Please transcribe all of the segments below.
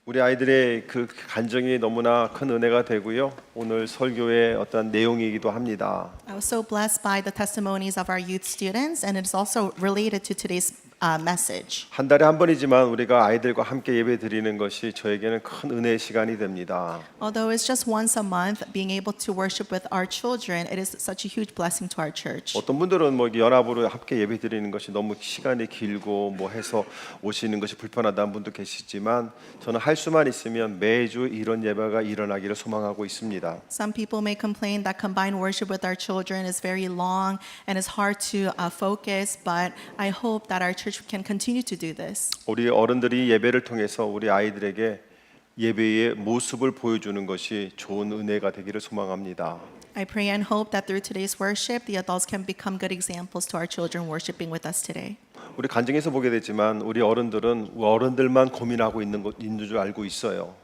우리 아이들의 그 간정이 너무나 큰 은혜가 되고요. 오늘 설교의 어떤 내용이기도 합니다. I was so blessed by the testimonies of our youth students, and it's also related to today's message. 한 달에 한 번이지만 우리가 아이들과 함께 예배 드리는 것이 저에게는 큰 은혜의 시간이 됩니다. Although it's just once a month, being able to worship with our children, it is such a huge blessing to our church. 어떤 분들은 뭐 연합으로 함께 예배 드리는 것이 너무 시간이 길고 뭐 해서 오시는 것이 불편하다는 분도 계시지만 저는 할 수만 있으면 매주 이런 예배가 일어나기를 소망하고 있습니다. Some people may complain that combined worship with our children is very long and it's hard to focus, but I hope that our church can continue to do this. 우리 어른들이 예배를 통해서 우리 아이들에게 예배의 모습을 보여주는 것이 좋은 은혜가 되기를 소망합니다. I pray and hope that through today's worship, the adults can become good examples to our children worshiping with us today. 우리 간증에서 보게 되지만 우리 어른들은 어른들만 고민하고 있는 줄 알고 있어요.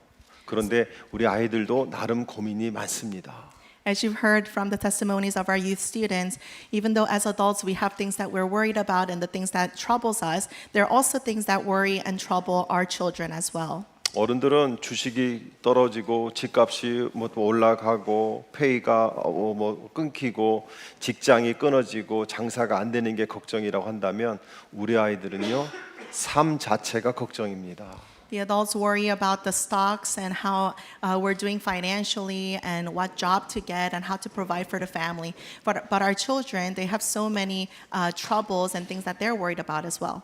그런데 우리 아이들도 나름 고민이 많습니다. As you've heard from the testimonies of our youth students, even though as adults we have things that we're worried about and the things that troubles us, there are also things that worry and trouble our children as well. 어른들은 주식이 떨어지고 집값이 뭐 또 올라가고 페이가 뭐 끊기고 직장이 끊어지고 장사가 안 되는 게 걱정이라고 한다면 우리 아이들은요 삶 자체가 걱정입니다. The adults worry about the stocks and how we're doing financially and what job to get and how to provide for the family. But our children, they have so many troubles and things that they're worried about as well.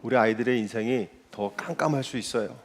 우리 아이들의 인생이 더 깜깜할 수 있어요.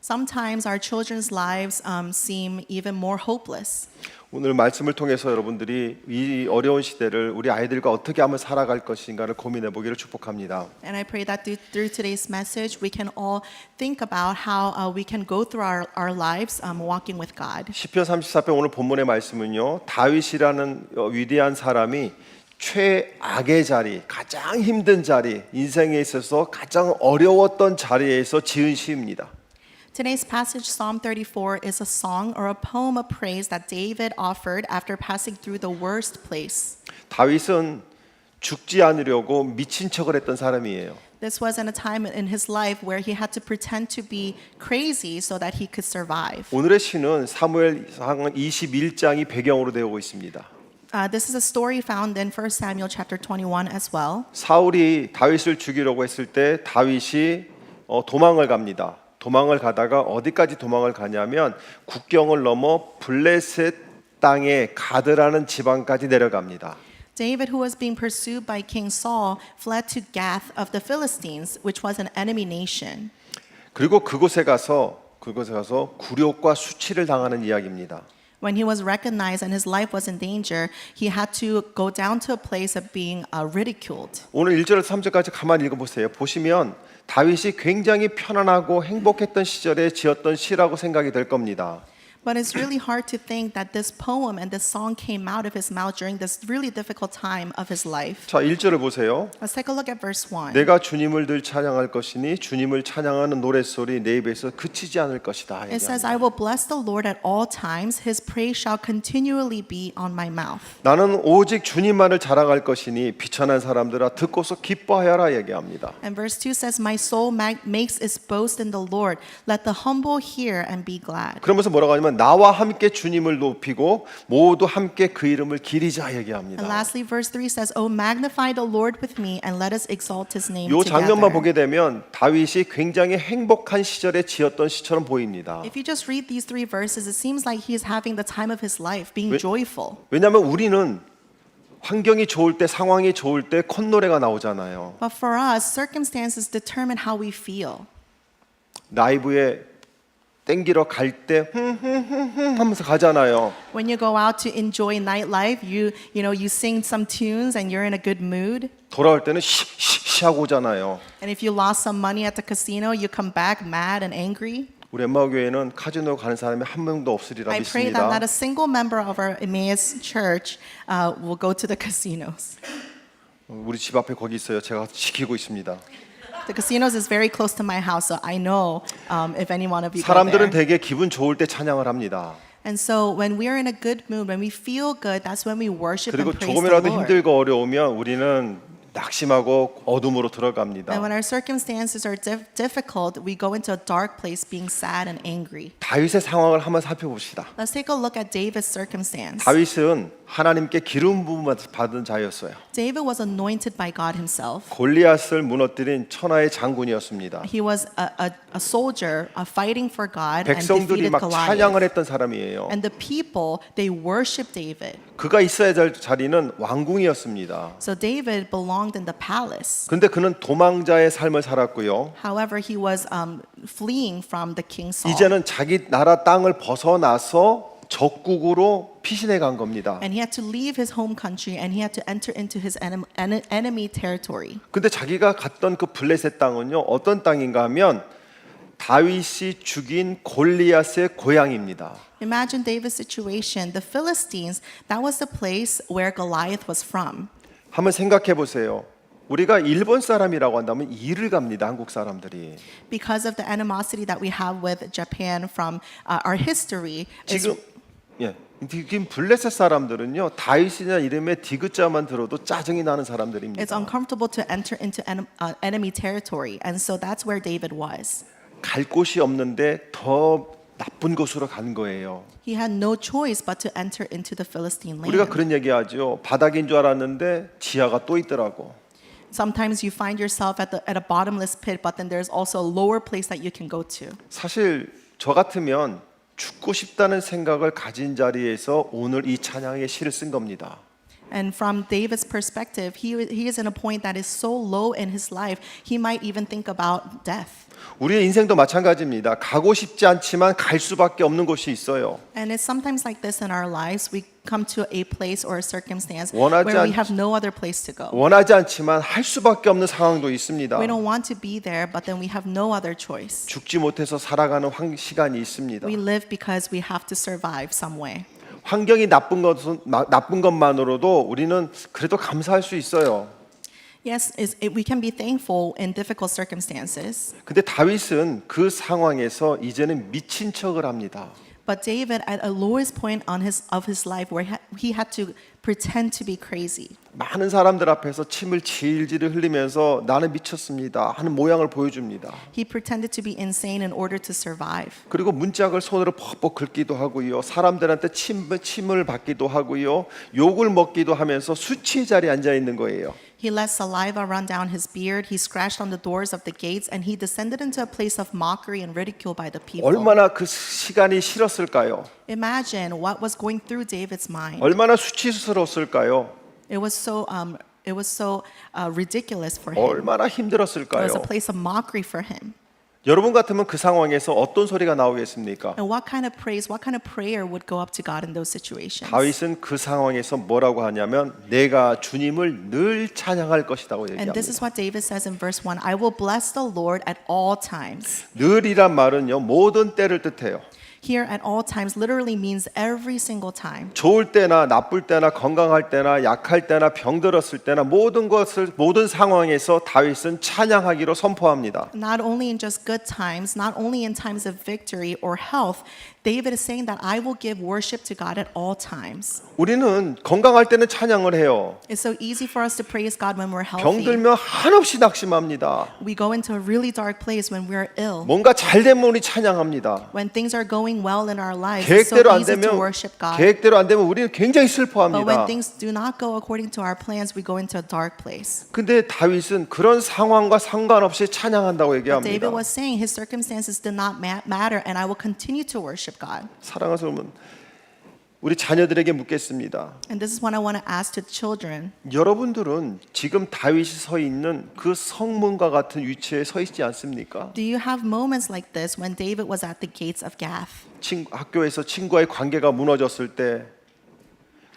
Sometimes our children's lives seem even more hopeless. 오늘 말씀을 통해서 여러분들이 이 어려운 시대를 우리 아이들과 어떻게 하면 살아갈 것인가를 고민해 보기를 축복합니다. And I pray that through today's message, we can all think about how we can go through our lives walking with God. 시편 34편 오늘 본문의 말씀은요. 다윗이라는 위대한 사람이 최악의 자리, 가장 힘든 자리, 인생에 있어서 가장 어려웠던 자리에서 지은 시입니다. Today's passage, Psalm 34, is a song or a poem of praise that David offered after passing through the worst place. 다윗은 죽지 않으려고 미친 척을 했던 사람이에요. This was in a time in his life where he had to pretend to be crazy so that he could survive. 오늘의 시는 사무엘상 21장이 배경으로 되고 있습니다. This is a story found in 1 Samuel chapter 21 as well. 사울이 다윗을 죽이려고 했을 때 다윗이 도망을 갑니다. 도망을 가다가 어디까지 도망을 가냐면 국경을 넘어 블레셋 땅의 가드라는 지방까지 내려갑니다. David, who was being pursued by King Saul, fled to Gath of the Philistines, which was an enemy nation. 그리고 그곳에 가서 굴욕과 수치를 당하는 이야기입니다. When he was recognized and his life was in danger, he had to go down to a place of being ridiculed. 오늘 1절에서 3절까지 가만히 읽어보세요. 보시면 다윗이 굉장히 편안하고 행복했던 시절에 지었던 시라고 생각이 될 겁니다. But it's really hard to think that this poem and this song came out of his mouth during this really difficult time of his life. 자, 1절을 보세요. Let's take a look at verse 1. 내가 주님을 늘 찬양할 것이니 주님을 찬양하는 노랫소리 내 입에서 그치지 않을 것이다. It says, I will bless the Lord at all times. His praise shall continually be on my mouth. 나는 오직 주님만을 자랑할 것이니 비천한 사람들아 듣고서 기뻐하여라 얘기합니다. And verse 2 says, My soul makes its boast in the Lord. Let the humble hear and be glad. 그러면서 뭐라고 하냐면 나와 함께 주님을 높이고 모두 함께 그 이름을 기리자 얘기합니다. And lastly, verse 3 says, Oh, magnify the Lord with me and let us exalt his name 이 together. 장면만 보게 되면 다윗이 굉장히 행복한 시절에 지었던 시처럼 보입니다. If you just read these three verses, it seems like he is having the time of his life, being joyful. 왜냐하면 우리는 환경이 좋을 때 상황이 좋을 때 콧노래가 나오잖아요. But for us, circumstances determine how we feel. 라이브에 땡기러 갈 때 하면서 가잖아요. When you go out to enjoy nightlife, you sing some tunes and you're in a good mood. 돌아올 때는 시 하고 오잖아요. And if you lost some money at the casino, you come back mad and angry. 우리 엠마오 교회는 카지노 가는 사람이 한 명도 없으리라 I pray that 믿습니다. not a single member of our Emmaus church will go to the casinos. 우리 집 앞에 거기 있어요. 제가 지키고 있습니다. The casinos is very close to my house, so I know if any one of you go 사람들은 there. 되게 기분 좋을 때 찬양을 합니다. And so when we are in a good mood, when we feel good, that's when we worship 그리고 and praise the 조금이라도 Lord. 힘들고 어려우면 우리는 낙심하고 어둠으로 들어갑니다. And when our circumstances are difficult, we go into a dark place being sad and angry. 다윗의 상황을 한번 살펴봅시다. Let's take a look at David's circumstance. 다윗은 하나님께 기름 부음 받은 자였어요. David was anointed by God himself. 골리앗을 무너뜨린 천하의 장군이었습니다. He was a soldier fighting for God and 백성들이 defeated 막 찬양을 Goliath. 했던 사람이에요. And the people, they worshiped David. 그가 있어야 할 자리는 왕궁이었습니다. So David belonged in the palace. 근데 그는 도망자의 삶을 살았고요. However, he was fleeing from the king Saul. 이제는 자기 나라 땅을 벗어나서 적국으로 피신해 간 겁니다. And he had to leave his home country and he had to enter into his enemy territory. 근데 자기가 갔던 그 블레셋 땅은요, 어떤 땅인가 하면 다윗이 죽인 골리앗의 고향입니다. Imagine David's situation. The Philistines, that was the place where Goliath was from. 한번 생각해 보세요. 우리가 일본 사람이라고 한다면 이를 갑니다. 한국 사람들이. Because of the animosity that we have with Japan from our history, 지금 지금 블레셋 사람들은요, 다윗이나 이름에 디귿자만 들어도 짜증이 나는 사람들입니다. it's uncomfortable to enter into enemy territory. And so that's where David was. 갈 곳이 없는데 더 나쁜 곳으로 간 거예요. He had no choice but to enter into the Philistine 우리가 land. 그런 얘기하죠. 바닥인 줄 알았는데 지하가 또 있더라고. Sometimes you find yourself at a bottomless pit, but then there's also a lower place that you can go to. 사실 저 같으면 죽고 싶다는 생각을 가진 자리에서 오늘 이 찬양의 시를 쓴 겁니다. And from David's perspective, he is in a point that is so low in his life, he might even think about death. 우리의 인생도 마찬가지입니다. 가고 싶지 않지만 갈 수밖에 없는 곳이 있어요. And it's sometimes like this in our lives. We come to a place or a circumstance 원하지 where we 않- have no other place to go. 원하지 않지만 할 수밖에 없는 상황도 있습니다. We don't want to be there, but then we have no other choice. 죽지 못해서 살아가는 시간이 있습니다. We live because we have to survive some way. 환경이 나쁜 것만으로도 우리는 그래도 감사할 수 있어요. Yes, we can be thankful in difficult circumstances. 근데 다윗은 그 상황에서 이제는 미친 척을 합니다. But David, at a lowest point of his life, where he had to pretend to be crazy. 많은 사람들 앞에서 침을 질질 흘리면서 나는 미쳤습니다 하는 모양을 보여줍니다. He pretended to be insane in order to survive. 그리고 문짝을 손으로 퍽퍽 긁기도 하고요. 사람들한테 침을 받기도 하고요. 욕을 먹기도 하면서 수치의 자리에 앉아 있는 거예요. He let saliva run down his beard. He scratched on the doors of the gates, and he descended into a place of mockery and ridicule by the people. 얼마나 그 시간이 싫었을까요? Imagine what was going through David's mind. 얼마나 수치스러웠을까요? It was so ridiculous for him. 얼마나 It 힘들었을까요? was a place of mockery for him. 여러분 같으면 그 상황에서 어떤 소리가 나오겠습니까? And what kind of praise, what kind of prayer would go up to God in those situations? 다윗은 그 상황에서 뭐라고 하냐면 내가 주님을 늘 찬양할 것이라고 And this 얘기합니다. is what David says in verse 1. I will bless the Lord at all times. 늘이란 말은요 모든 때를 뜻해요. Here at all times literally means every single time. 좋을 때나 나쁠 때나 건강할 때나 약할 때나 병들었을 때나 모든 상황에서 다윗은 찬양하기로 선포합니다. Not only in just good times, not only in times of victory or health, David is saying that I will give worship to God at all times. 우리는 건강할 때는 찬양을 해요. It's so easy for us to praise God when we're healthy. 병들면 한없이 낙심합니다. We go into a really dark place when we're ill. 뭔가 잘 되면 우리 찬양합니다. When things are going well in our lives, it's so 계획대로 안 easy to 되면 worship God. 계획대로 안 되면 우리는 굉장히 But 슬퍼합니다. when things do not go according to our plans, we go into a dark place. 근데 다윗은 그런 상황과 상관없이 찬양한다고 But 얘기합니다. David was saying his circumstances did not matter, and I will continue to worship God. 사랑하는 여러분, 우리 자녀들에게 묻겠습니다. And this is what I want to ask to the children. 여러분들은 지금 다윗이 서 있는 그 성문과 같은 위치에 서 있지 않습니까? Do you have moments like this when David was at the gates of Gath? 학교에서 친구와의 관계가 무너졌을 때,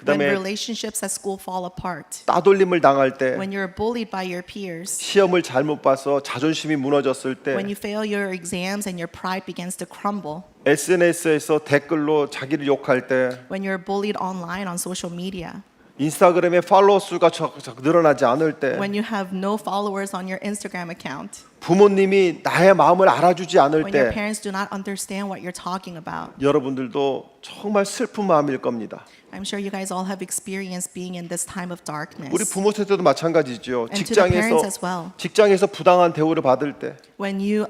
When 그다음에 relationships at school fall apart? 따돌림을 당할 때, When you're bullied by your peers? 시험을 잘못 봐서 자존심이 무너졌을 때, When you fail your exams and your pride begins to crumble? SNS에서 댓글로 자기를 욕할 때, When you're bullied online on social media? 인스타그램에 팔로워 수가 늘어나지 않을 때, When you have no followers on your Instagram account? 부모님이 나의 마음을 알아주지 않을 When your 때, parents do not understand what you're talking about? 여러분들도 정말 슬픈 마음일 겁니다. I'm sure you guys all have experienced being in this time of darkness. 우리 부모 세대도 마찬가지죠. And to the parents as well. 직장에서 부당한 대우를 받을 때, When you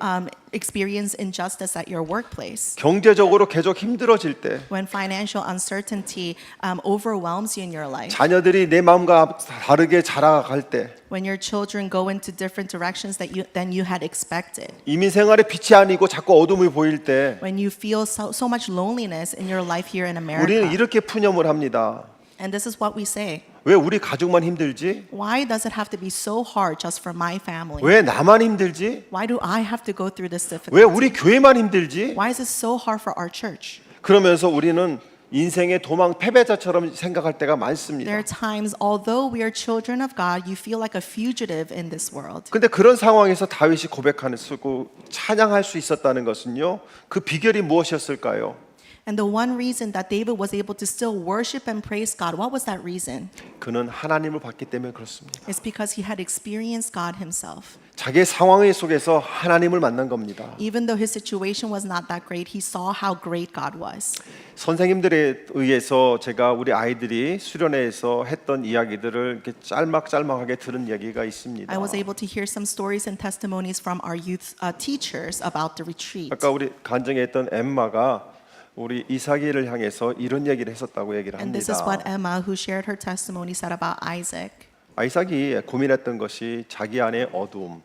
experience injustice at your workplace, 경제적으로 계속 힘들어질 때, when financial uncertainty overwhelms you in your life, 자녀들이 내 마음과 다르게 자라갈 때, when your children go into different directions than you had expected, 이민 생활에 빛이 아니고 자꾸 어둠이 보일 때, when you feel so much loneliness in your life here in 우리는 America. 이렇게 푸념을 합니다. And this is what we say. 왜 우리 가족만 힘들지? Why does it have to be so hard just for my family? 왜 나만 힘들지? Why do I have to go through this 왜 difficulty? 우리 교회만 힘들지? Why is it so hard for our church? 그러면서 우리는 인생의 도망 패배자처럼 생각할 때가 There 많습니다. are times, although we are children of God, you feel like a fugitive in this world. 근데 그런 상황에서 다윗이 고백하는 쓰고 찬양할 수 있었다는 것은요. 그 비결이 무엇이었을까요? And the one reason that David was able to still worship and praise God, what was that reason? 그는 하나님을 봤기 때문에 그렇습니다. It's because he had experienced God himself. 자기의 상황 속에서 하나님을 만난 겁니다. Even though his situation was not that great, he saw how great God was. 선생님들에 의해서 제가 우리 아이들이 수련회에서 했던 이야기들을 이렇게 짤막짤막하게 들은 얘기가 있습니다. I was able to hear some stories and testimonies from our youth teachers about the retreat. 아까 우리 간증에 했던 엠마가 우리 이삭이를 향해서 이런 얘기를 했었다고 얘기를 And this is what 합니다. Emma, who shared her testimony, said about Isaac. 이삭이 고민했던 것이 자기 안에 어둠,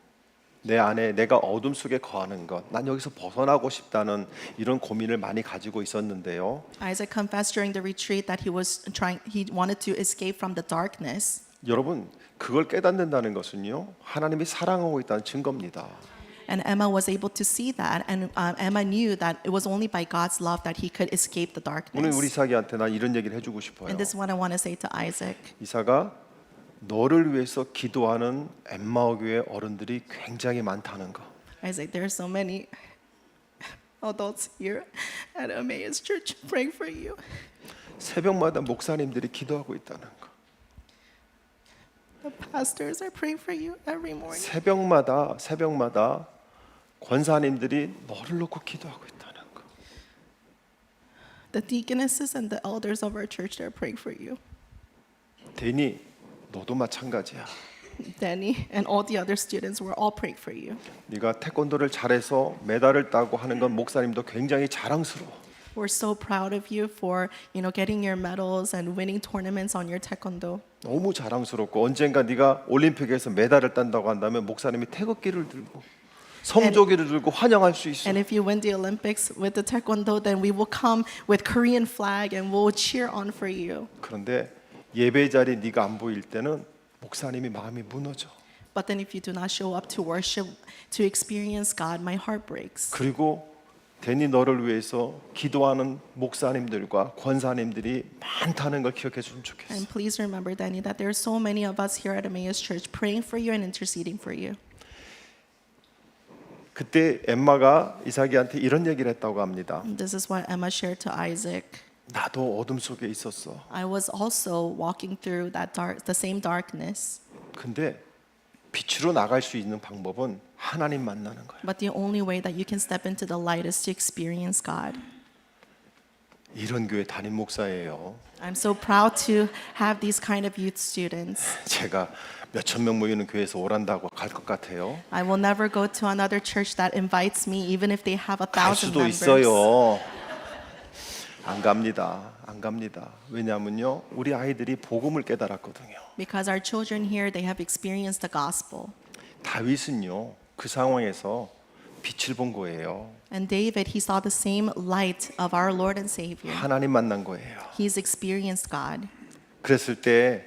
내 안에 내가 어둠 속에 거하는 것, 난 여기서 벗어나고 싶다는 이런 고민을 많이 가지고 있었는데요. Isaac confessed during the retreat that he wanted to escape from the darkness. 여러분, 그걸 깨닫는다는 것은요, 하나님이 사랑하고 있다는 증거입니다. And Emma was able to see that, and Emma knew that it was only by God's love that he could escape the 오늘 우리 darkness. 이삭이한테 난 이런 얘기를 해주고 싶어요. And this is what I want to say to Isaac. 이삭아, 너를 위해서 기도하는 엠마오 교회 어른들이 굉장히 많다는 거. Isaac, there are so many adults here at Emmaus Church praying for you. 새벽마다 목사님들이 기도하고 있다는 거. The pastors are praying for you every morning. 새벽마다 권사님들이 너를 놓고 기도하고 있다는 거. The deaconesses and the elders of our church, they're praying for you. 데니, 너도 마찬가지야. Danny and all the other students were all praying for you. 네가 태권도를 잘해서 메달을 따고 하는 건 목사님도 굉장히 자랑스러워. We're so proud of you for, getting your medals and winning tournaments on your taekwondo. 너무 자랑스럽고 언젠가 네가 올림픽에서 메달을 딴다고 한다면 목사님이 태극기를 들고 성조기를 들고 환영할 수 있어. And if you win the Olympics with the taekwondo, then we will come with Korean flag and we'll cheer on for you. 그런데 예배 자리 네가 안 보일 때는 목사님이 마음이 무너져. But then if you do not show up to worship, to experience God, my heart breaks. 그리고 데니 너를 위해서 기도하는 목사님들과 권사님들이 많다는 걸 기억해 줬으면 좋겠어. And please remember, Danny, that there are so many of us here at Emmaus Church praying for you and interceding for you. 그때 엠마가 이삭이한테 이런 얘기를 했다고 합니다. This is what Emma shared to Isaac. 나도 어둠 속에 있었어. I was also walking through the same darkness. 근데 빛으로 나갈 수 있는 방법은 하나님 만나는 거예요. But the only way that you can step into the light is to experience God. 이런 교회 담임 목사예요. I'm so proud to have these kind of youth students. 제가 몇천 명 모이는 교회에서 오란다고 갈 것 같아요. I will never go to another church that invites me, even if they have 갈 1,000 수도 members. 있어요. 안 갑니다. 왜냐하면요, 우리 아이들이 복음을 깨달았거든요. Because our children here, they have experienced the gospel. 다윗은요, 그 상황에서 빛을 본 거예요. And David, he saw the same light of our Lord and Savior. 하나님 만난 거예요. He's experienced God. 그랬을 때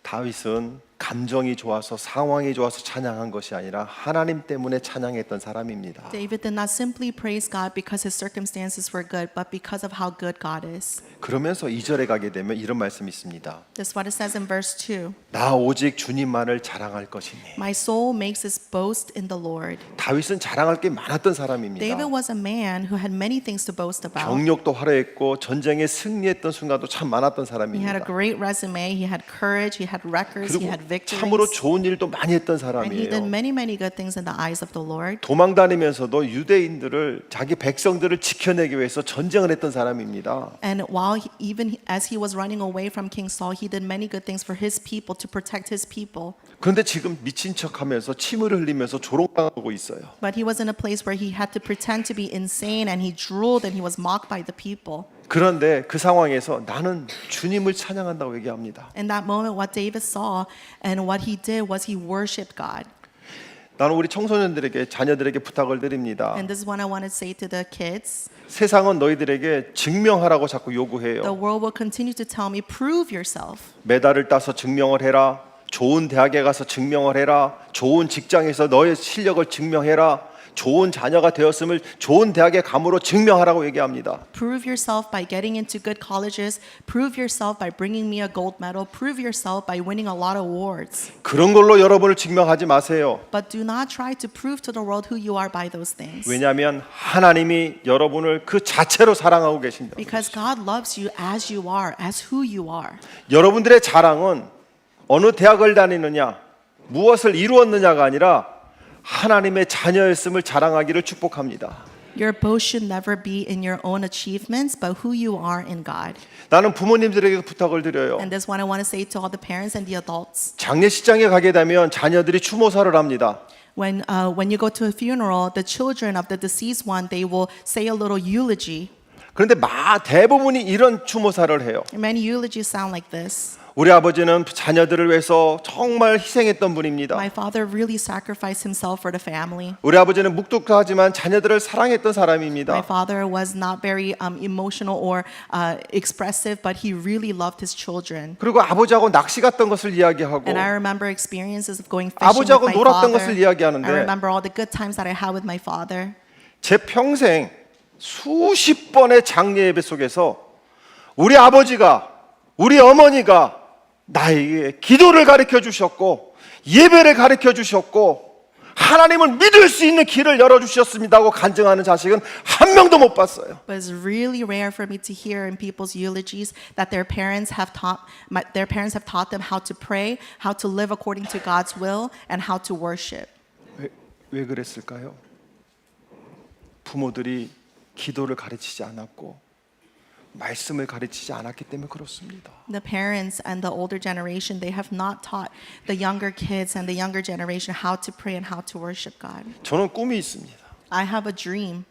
다윗은 감정이 좋아서 상황이 좋아서 찬양한 것이 아니라 하나님 때문에 찬양했던 사람입니다. David did not simply praise God because his circumstances were good, but because of how good God is. 그러면서 2절에 가게 되면 이런 말씀이 있습니다. This is what it says in verse 2. 나 오직 주님만을 자랑할 것이니. My soul makes its boast in the Lord. 다윗은 자랑할 게 많았던 사람입니다. David was a man who had many things to boast about. 경력도 화려했고 전쟁에 승리했던 순간도 참 많았던 He had a 사람입니다. great resume, he had courage, he had records, he 그리고 had 참으로 victories. 좋은 일도 많이 했던 And he did 사람이에요. many good things in the eyes of the Lord. 도망 다니면서도 유대인들을 자기 백성들을 지켜내기 위해서 전쟁을 했던 사람입니다. And while even as he was running away from King Saul, he did many good things for his people to protect his people. 그런데 지금 미친 척하면서 침을 흘리면서 조롱당하고 있어요. But he was in a place where he had to pretend to be insane and he drooled and he was mocked by the people. 그런데 그 상황에서 나는 주님을 찬양한다고 얘기합니다. In that moment, what David saw and what he did was he worshipped God. 나는 우리 청소년들에게 자녀들에게 부탁을 드립니다. And this is what I want to say to the kids. 세상은 너희들에게 증명하라고 자꾸 The 요구해요. world will continue to tell me, prove yourself. 메달을 따서 증명을 해라. 좋은 대학에 가서 증명을 해라. 좋은 직장에서 너의 실력을 증명해라. 좋은 자녀가 되었음을 좋은 대학에 감으로 증명하라고 얘기합니다. Prove yourself by getting into good colleges. Prove yourself by bringing me a gold medal. Prove yourself by winning a lot of awards. 그런 걸로 여러분을 증명하지 마세요. But do not try to prove to the world who you are by those things. 왜냐하면 하나님이 여러분을 그 자체로 사랑하고 계십니다. Because God loves you as you are, as who you are. 여러분들의 자랑은 어느 대학을 다니느냐, 무엇을 이루었느냐가 아니라 하나님의 자녀였음을 자랑하기를 축복합니다. Your boast should never be in your own achievements, but who you are in God. 나는 부모님들에게 부탁을 드려요. And this is what I want to say to all the parents and the adults. 장례식장에 가게 되면 자녀들이 추모사를 합니다. When you go to a funeral, the children of the deceased one, they will say a little eulogy. 그런데 대부분이 이런 추모사를 해요. Many eulogies sound like this. 우리 아버지는 자녀들을 위해서 정말 희생했던 분입니다. My father really sacrificed himself for the family. 우리 아버지는 묵뚝하지만 자녀들을 사랑했던 My 사람입니다. father was not very emotional or expressive, but he really loved his children. 그리고 아버지하고 낚시 갔던 것을 이야기하고 And I remember experiences of going fishing with 아버지하고 my 놀았던 father. 것을 이야기하는데 I remember all the good times that I had with my father. 제 평생 수십 번의 장례 예배 속에서 우리 아버지가 우리 어머니가 나에게 기도를 가르쳐 주셨고 예배를 가르쳐 주셨고 하나님을 믿을 수 있는 길을 열어 주셨습니다고 간증하는 자식은 한 명도 못 봤어요. But it's really rare for me to hear in people's eulogies that their parents have taught them how to pray, how to live according to God's will, and how to worship. 왜 그랬을까요? 부모들이 기도를 가르치지 않았고 말씀을 가르치지 않았기 때문에 그렇습니다. The parents and the older generation, they have not taught the younger kids and the younger generation how to pray and how to worship God. 저는 꿈이 있습니다. I have a dream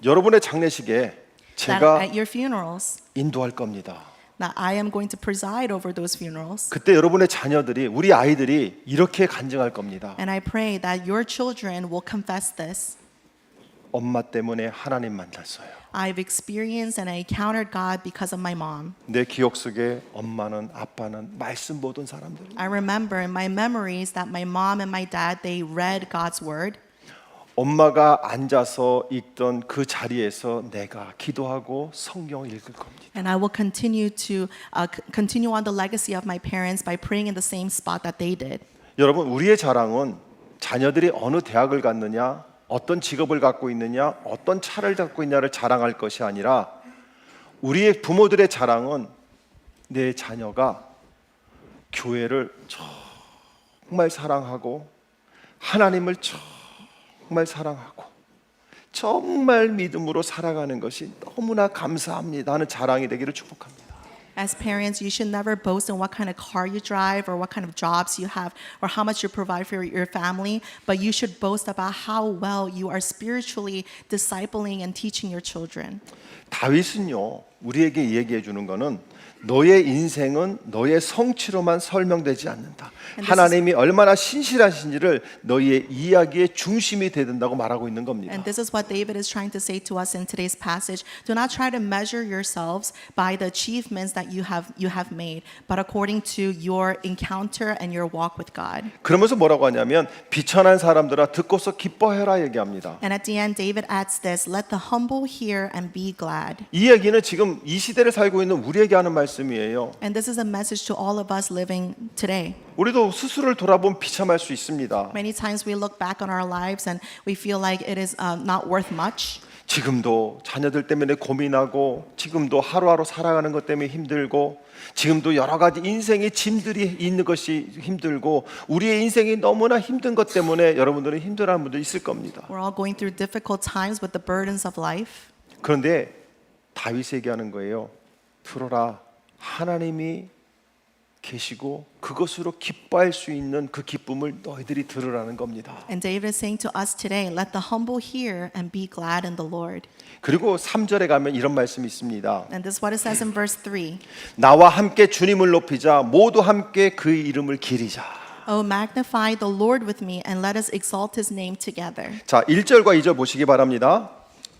여러분의 장례식에 that 제가 at your funerals, 인도할 겁니다. that I am going to preside over those funerals. 그때 여러분의 자녀들이 우리 아이들이 이렇게 간증할 겁니다. And I pray that your children will confess this. 엄마 때문에 하나님 만났어요. I've experienced and I encountered God because of my mom. 내 기억 속에 엄마는 아빠는 말씀 보던 사람들. I remember in my memories that my mom and my dad, they read God's word. 엄마가 앉아서 읽던 그 자리에서 내가 기도하고 성경을 읽을 겁니다. And I will continue to continue on the legacy of my parents by praying in the same spot that they did. 여러분, 우리의 자랑은 자녀들이 어느 대학을 갔느냐, 어떤 직업을 갖고 있느냐, 어떤 차를 갖고 있냐를 자랑할 것이 아니라 우리의 부모들의 자랑은 내 자녀가 교회를 정말 사랑하고 하나님을 정말 사랑하고 정말 믿음으로 살아가는 것이 너무나 감사합니다 하는 자랑이 되기를 축복합니다. As parents, you should never boast in what kind of car you drive or what kind of jobs you have or how much you provide for your family, but you should boast about how well you are spiritually discipling and teaching your children. 다윗은요, 우리에게 얘기해 주는 거는 너의 인생은 너의 성취로만 설명되지 않는다. 하나님이 얼마나 신실하신지를 너희의 이야기의 중심이 되야 된다고 말하고 있는 겁니다. And this is what David is trying to say to us in today's passage. Do not try to measure yourselves by the achievements that you have made, but according to your encounter and your walk with God. 그러면서 뭐라고 하냐면 비천한 사람들아 듣고서 기뻐해라 얘기합니다. And at the end, David adds this: "Let the humble hear and be glad." 이 얘기는 지금 이 시대를 살고 있는 우리에게 하는 말씀이에요. And this is a message to all of us living today. 우리도 스스로를 돌아보면 비참할 수 있습니다. Many times we look back on our lives and we feel like it is not worth much. 지금도 자녀들 때문에 고민하고 지금도 하루하루 살아가는 것 때문에 힘들고 지금도 여러 가지 인생의 짐들이 있는 것이 힘들고 우리의 인생이 너무나 힘든 것 때문에 여러분들은 힘들어하는 분들 있을 겁니다. We're all going through difficult times with the burdens of life. 그런데 다윗이 얘기하는 거예요. 들어라. 하나님이 계시고 그것으로 기뻐할 수 있는 그 기쁨을 너희들이 들으라는 겁니다. And David is saying to us today, let the humble hear and be glad in the Lord. 그리고 3절에 가면 이런 말씀이 있습니다. And this is what it says in verse 3. 나와 함께 주님을 높이자 모두 함께 그의 이름을 기리자. Oh, magnify the Lord with me and let us exalt his name together. 자, 1절과 2절 보시기 바랍니다.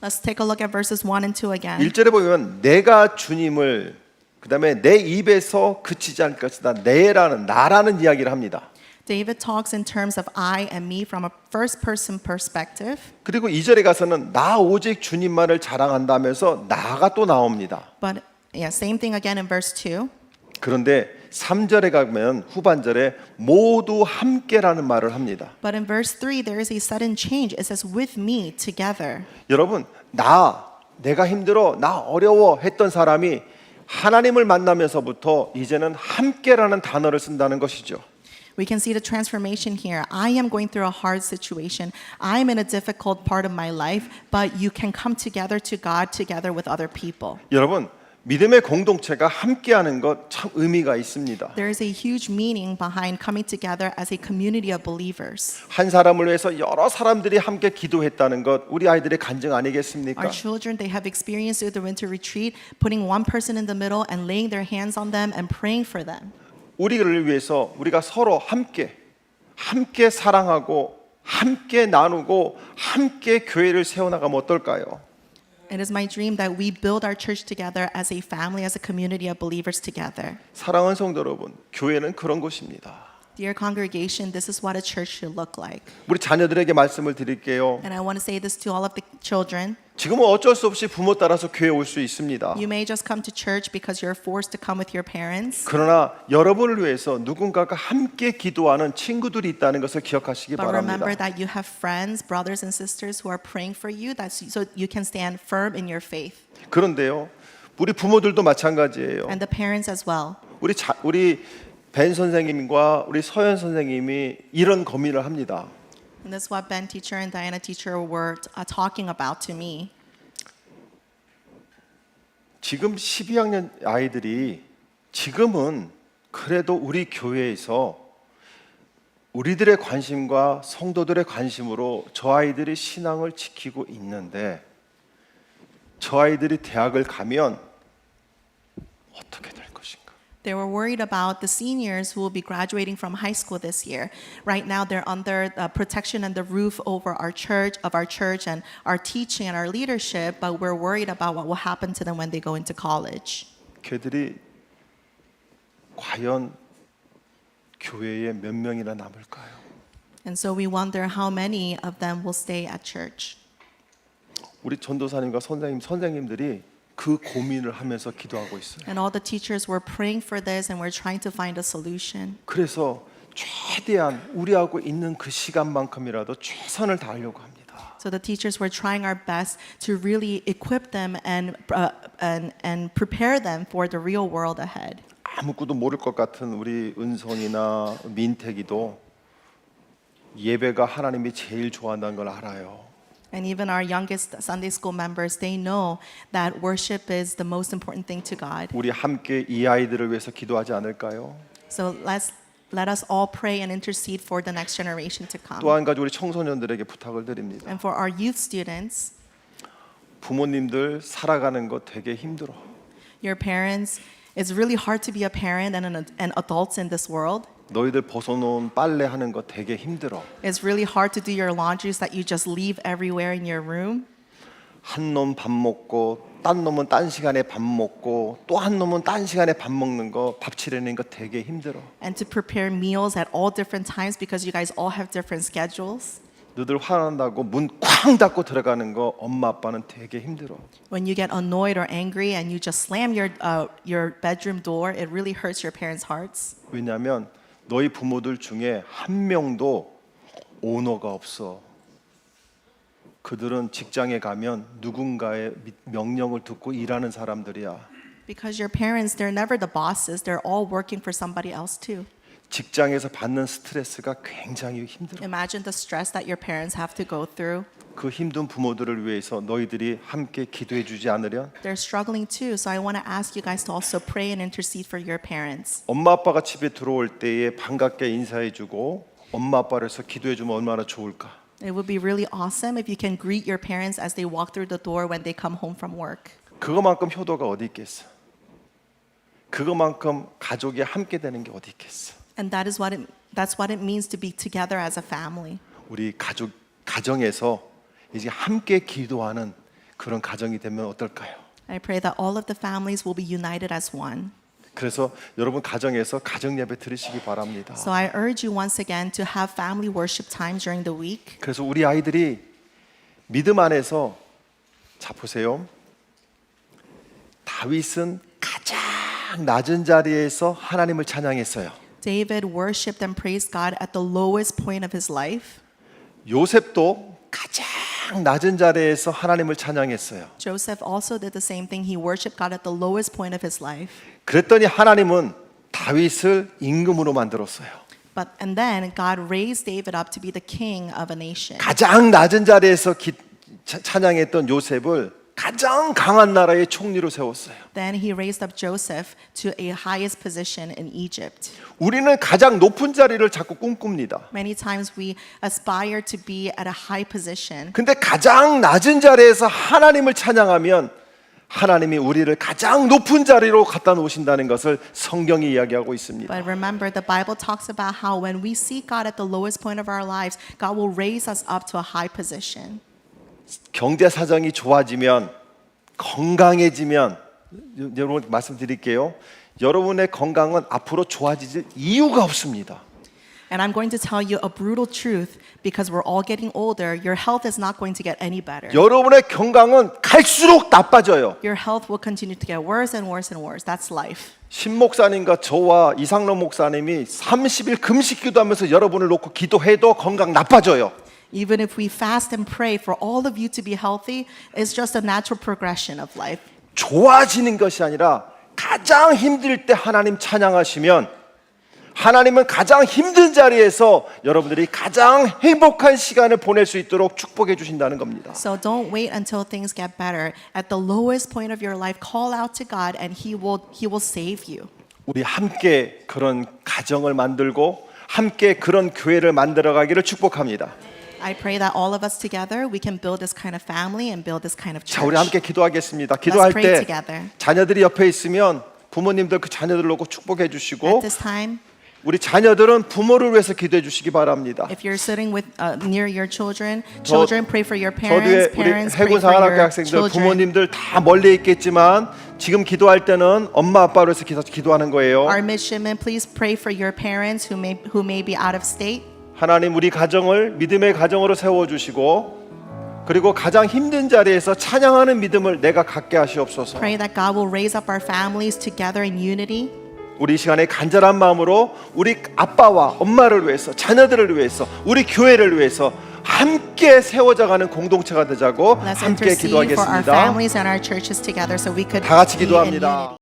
Let's take a look at verses 1 and 2 again. 1절에 보면 내가 주님을 그다음에 내 입에서 그치지 않을 것이다. 나라는 이야기를 합니다. David talks in terms of I and me from a first person perspective. 그리고 2절에 가서는 나 오직 주님만을 자랑한다면서 나가 또 나옵니다. But yeah, same thing again in verse 2. 그런데 3절에 가면 후반절에 모두 함께라는 말을 합니다. But in verse 3 there is a sudden change. It says with me together. 여러분, 내가 힘들어, 나 어려워 했던 사람이 하나님을 만나면서부터 이제는 함께라는 단어를 쓴다는 것이죠. We can see the transformation here. I am going through a hard situation. I'm in a difficult part of my life, but you can come together to God together with other people. 여러분, 믿음의 공동체가 함께하는 것 참 의미가 있습니다. There is a huge meaning behind coming together as a community of believers. 한 사람을 위해서 여러 사람들이 함께 기도했다는 것 우리 아이들의 간증 아니겠습니까? Our children, they have experienced through the winter retreat, putting one person in the middle and laying their hands on them and praying for them. 우리를 위해서 우리가 서로 함께 사랑하고 함께 나누고 함께 교회를 세워나가면 어떨까요? It is my dream that we build our church together as a family, as a community of believers together. 사랑하는 성도 여러분, 교회는 그런 곳입니다. Dear congregation, this is what a church should look like. 우리 자녀들에게 말씀을 드릴게요. And I want to say this to all of the children. 지금은 어쩔 수 없이 부모 따라서 교회에 올 수 있습니다. You may just come to church because you're forced to come with your parents. 그러나 여러분을 위해서 누군가가 함께 기도하는 친구들이 있다는 것을 기억하시기 But remember 바랍니다. that you have friends, brothers and sisters who are praying for you, so you can stand firm in your faith. 그런데요, 우리 부모들도 마찬가지예요. And the parents as well. 우리 벤 선생님과 우리 서현 선생님이 이런 고민을 합니다. And that's what Ben teacher and Diana teacher were talking about to me. 지금 12학년 아이들이 지금은 그래도 우리 교회에서 우리들의 관심과 성도들의 관심으로 저 아이들이 신앙을 지키고 있는데 저 아이들이 대학을 가면 어떻게 될 것인가? They were worried about the seniors who will be graduating from high school this year. Right now, they're under the protection and the roof over our church, and our teaching and our leadership, but we're worried about what will happen to them when they go into college. 걔들이 과연 교회에 몇 명이나 남을까요? And so we wonder how many of them will stay at church. 우리 전도사님과 선생님들이 그 고민을 하면서 기도하고 있어요. And all the teachers were praying for this and we're trying to find a solution. 그래서 최대한 우리하고 있는 그 시간만큼이라도 최선을 다하려고 합니다. So the teachers were trying our best to really equip them and prepare them for the real world ahead. 아무것도 모를 것 같은 우리 은성이나 민택이도 예배가 하나님이 제일 좋아한다는 걸 알아요. And even our youngest Sunday school members, they know that worship is the most important thing to God. 우리 함께 이 아이들을 위해서 기도하지 않을까요? So let us all pray and intercede for the next generation to come. 또 한 가지 우리 청소년들에게 부탁을 드립니다. And for our youth students, 부모님들 살아가는 거 되게 힘들어. your parents, it's really hard to be a parent and adults in this world. 너희들 벗어놓은 빨래 하는 거 되게 힘들어. It's really hard to do your laundries that you just leave everywhere in your room. 한 놈 밥 먹고 딴 놈은 딴 시간에 밥 먹고 또 한 놈은 딴 시간에 밥 먹는 거 밥 치르는 거 되게 힘들어. And to prepare meals at all different times because you guys all have different schedules. 너희들 화난다고 문 쾅 닫고 들어가는 거 엄마 아빠는 되게 힘들어. When you get annoyed or angry and you just slam your bedroom door, it really hurts your parents' hearts. 왜냐하면 너희 부모들 중에 한 명도 오너가 없어. 그들은 직장에 가면 누군가의 명령을 듣고 일하는 사람들이야. Because your parents, they're never the bosses. They're all working for somebody else too. 직장에서 받는 스트레스가 굉장히 힘들어. Imagine the stress that your parents have to go through. 그 힘든 부모들을 위해서 너희들이 함께 기도해 주지 않으련? They're struggling too. So I want to ask you guys to also pray and intercede for your parents. 엄마 아빠가 집에 들어올 때에 반갑게 인사해 주고 엄마 아빠를 해서 기도해 주면 얼마나 좋을까? It would be really awesome if you can greet your parents as they walk through the door when they come home from work. 그거만큼 효도가 어디 있겠어? 그거만큼 가족이 함께 되는 게 어디 있겠어? And that's what it means to be together as a family. 우리 가정에서 이제 함께 기도하는 그런 가정이 되면 어떨까요? I pray that all of the families will be united as one. 그래서 여러분 가정에서 가정 예배 드리시기 바랍니다. So I urge you once again to have family worship time during the week. 그래서 우리 아이들이 믿음 안에서 자 보세요. 다윗은 가장 낮은 자리에서 하나님을 찬양했어요. David worshipped and praised God at the lowest point of his life. 요셉도 가장 낮은 자리에서 하나님을 찬양했어요. Joseph also did the same thing. He worshipped God at the lowest point of his life. 그랬더니 하나님은 다윗을 임금으로 만들었어요. And then God raised David up to be the king of a nation. 가장 낮은 자리에서 찬양했던 요셉을 가장 강한 나라의 총리로 세웠어요. Then he raised up Joseph to a highest position in Egypt. 우리는 가장 높은 자리를 자꾸 꿈꿉니다. Many times we aspire to be at a high position. 근데 가장 낮은 자리에서 하나님을 찬양하면 하나님이 우리를 가장 높은 자리로 갖다 놓으신다는 것을 성경이 이야기하고 있습니다. But remember, the Bible talks about how when we seek God at the lowest point of our lives, God will raise us up to a high position. 경제 사정이 좋아지면 건강해지면 여러분 말씀드릴게요. 여러분의 건강은 앞으로 좋아질 이유가 없습니다. And I'm going to tell you a brutal truth because we're all getting older. Your health is not going to get any better. 여러분의 건강은 갈수록 나빠져요. Your health will continue to get worse and worse and worse. That's life. 신 목사님과 저와 이상로 목사님이 30일 금식 기도하면서 여러분을 놓고 기도해도 건강 나빠져요. Even if we fast and pray for all of you to be healthy, it's just a natural progression of life. 좋아지는 것이 아니라 가장 힘들 때 하나님 찬양하시면 하나님은 가장 힘든 자리에서 여러분들이 가장 행복한 시간을 보낼 수 있도록 축복해 주신다는 겁니다. So don't wait until things get better. At the lowest point of your life, call out to God and He will save you. 우리 함께 그런 가정을 만들고 함께 그런 교회를 만들어가기를 축복합니다. I pray that all of us together we can build this kind of family and build this kind of 자, 우리 church. 함께 기도하겠습니다. 기도할 pray 때 together. 자녀들이 옆에 있으면 부모님들 그 자녀들 놓고 축복해 At 주시고 this time, 우리 자녀들은 부모를 위해서 기도해 주시기 바랍니다. if you're sitting with near your children, 저- children pray for your 저도의 parents, 우리 parents pray 해군 for 사관학교 your 학생들 children. 부모님들 다 멀리 있겠지만 지금 기도할 때는 엄마 아빠를 위해서 기도하는 거예요. Our midshipmen, please pray for your parents who may be out of state. 하나님 우리 가정을 믿음의 가정으로 세워주시고 그리고 가장 힘든 자리에서 찬양하는 믿음을 내가 갖게 하시옵소서. Pray that God will raise up our families together in unity. 우리 이 시간에 간절한 마음으로 우리 아빠와 엄마를 위해서 자녀들을 위해서 우리 교회를 위해서 함께 세워져가는 공동체가 되자고 Let's 함께 intercede for our 기도하겠습니다. families and our churches together so we could 다 같이 be in 기도합니다. unity.